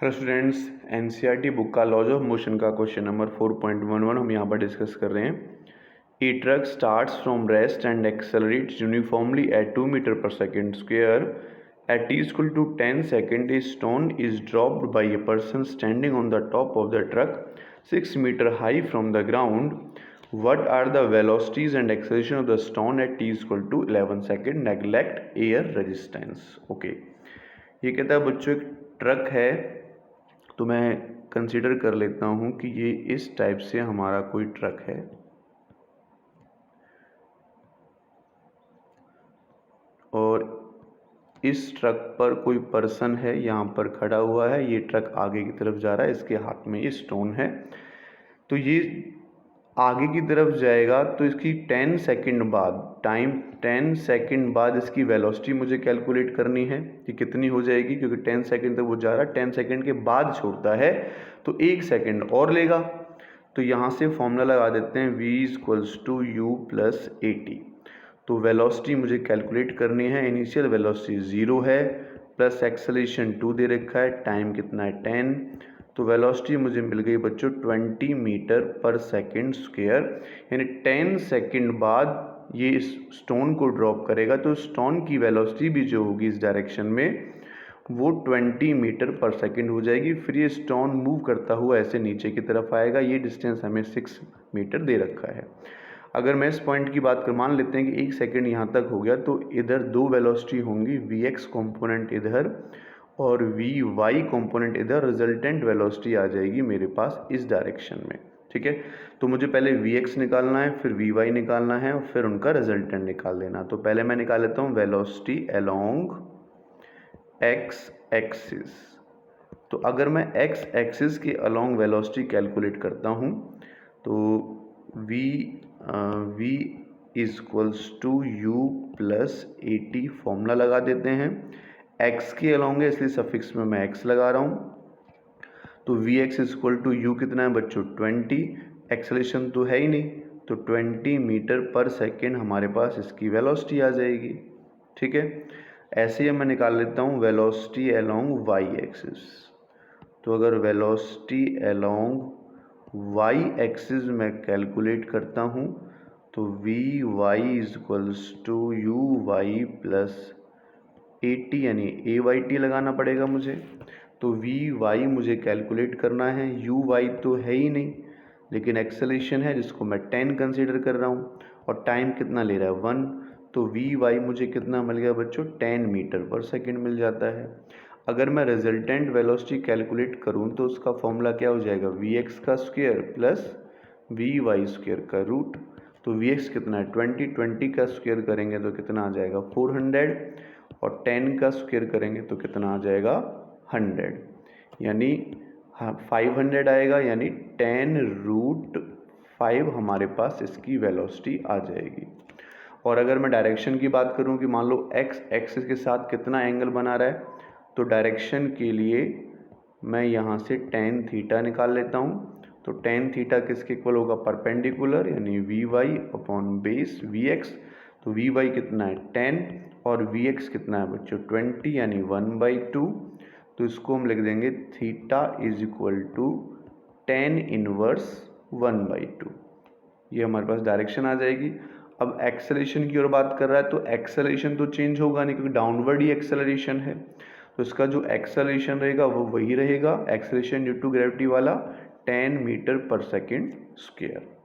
Hello students, NCERT book का laws of motion का question number 4.11 हम यहाँ पर डिस्कस कर रहे हैं। A truck starts from rest and accelerates uniformly at 2 metre per second square at t equal to 10 seconds. A stone is dropped by a person standing on the top of the truck 6 meter high from the ground. What are the velocities and acceleration of the stone at t equal to 11 seconds? Neglect air resistance. Okay, ये कहता है बच्चों एक truck है, तो मैं consider कर लेता हूँ कि ये इस टाइप से हमारा कोई ट्रक है और इस ट्रक पर कोई पर्सन है, यहाँ पर खड़ा हुआ है। ये ट्रक आगे की तरफ जा रहा है, इसके हाथ में ये स्टोन है। तो ये आगे की तरफ जाएगा तो इसकी 10 सेकंड बाद 10 सेकंड बाद इसकी वेलोसिटी मुझे कैलकुलेट करनी है कि कितनी हो जाएगी, क्योंकि 10 सेकंड तक वो जा रहा है, 10 सेकंड के बाद छोड़ता है तो 1 सेकंड और लेगा। तो यहाँ से फॉर्मूला लगा देते हैं v = u + at। तो वेलोसिटी मुझे कैलकुलेट करनी है। इनिशियल वेलोसिटी 0 है, प्लस एक्सेलरेशन 2 दे रखा है, टाइम कितना है 10। तो वेलोसिटी मुझे मिल गई बच्चों 20 मीटर पर सेकेंड स्क्वायर, यानी 10 सेकंड बाद ये इस स्टोन को ड्रॉप करेगा तो स्टोन की वेलोसिटी भी जो होगी इस डायरेक्शन में वो 20 मीटर पर सेकेंड हो जाएगी। फिर ये स्टोन मूव करता हुआ ऐसे नीचे की तरफ आएगा। ये डिस्टेंस हमें 6 मीटर दे रखा है। अगर मैं इस पॉइंट की बात कर, मान लेते हैं कि 1 सेकंड यहाँ तक हो गया, तो इधर दो वेलोसिटी होंगी, वी कंपोनेंट इधर और वी कंपोनेंट इधर। रिजल्टेंट वेलोसिटी आ जाएगी मेरे पास इस डायरेक्शन में। ठीक है, तो मुझे पहले वी निकालना है, फिर वी निकालना है और फिर उनका रिजल्टेंट निकाल देना। तो पहले मैं निकाल लेता हूँ वेलोसिटी अलोंग एक्स एक्सिस। तो अगर मैं एक्स एक्सिस के अलोंग वेलोसिटी कैलकुलेट करता हूँ तो v = u + at फॉर्मूला लगा देते हैं। x के अलोंग है इसलिए सफिक्स में मैं x लगा रहा हूँ। तो vx = u कितना है बच्चों 20, एक्सेलरेशन तो है ही नहीं, तो 20 मीटर पर सेकेंड हमारे पास इसकी वेलोसिटी आ जाएगी। ठीक है, ऐसे ही मैं निकाल लेता हूँ वेलोसिटी अलोंग y एक्सिस। तो अगर वेलोसिटी अलोंग y एक्सिस में कैलकुलेट करता हूँ तो vy = uy + at, यानी ayt लगाना पड़ेगा मुझे। तो vy मुझे कैलकुलेट करना है, uy तो है ही नहीं, लेकिन एक्सेलरेशन है जिसको मैं 10 कंसीडर कर रहा हूँ और टाइम कितना ले रहा है 1। तो vy मुझे कितना मिल गया बच्चों 10 मीटर पर सेकेंड मिल जाता है। अगर मैं रिजल्टेंट वेलोसिटी कैलकुलेट करूं तो उसका फॉर्मूला क्या हो जाएगा vx का स्क्वायर प्लस vy स्क्वायर का रूट। तो vx कितना है 20 का स्क्वायर करेंगे तो कितना आ जाएगा 400 और 10 का स्क्वायर करेंगे तो कितना आ जाएगा 100, यानी 500 आएगा, यानी 10√5 हमारे पास इसकी वेलोसिटी आ जाएगी। और अगर मैं डायरेक्शन की बात करूं कि मान लो x एक्सिस के साथ कितना एंगल बना रहा है, तो डायरेक्शन के लिए मैं यहाँ से tan थीटा निकाल लेता हूँ। तो tan थीटा किसके इक्वल होगा परपेंडिकुलर, यानी vy/बेस vx। तो vy कितना है 10 और vx कितना है बच्चों 20, यानी 1/2। तो इसको हम लिख देंगे थीटा = tan इनवर्स 1/2। ये हमारे पास डायरेक्शन आ जाएगी। अब एक्सेलरेशन की ओर बात कर रहा है तो एक्सेलरेशन तो चेंज होगा नहीं, क्योंकि डाउनवर्ड ही एक्सेलरेशन है। तो इसका जो एक्सेलरेशन रहेगा वो वही रहेगा, एक्सेलरेशन ड्यू टू ग्रेविटी वाला 10 मीटर पर सेकेंड स्क्वायर।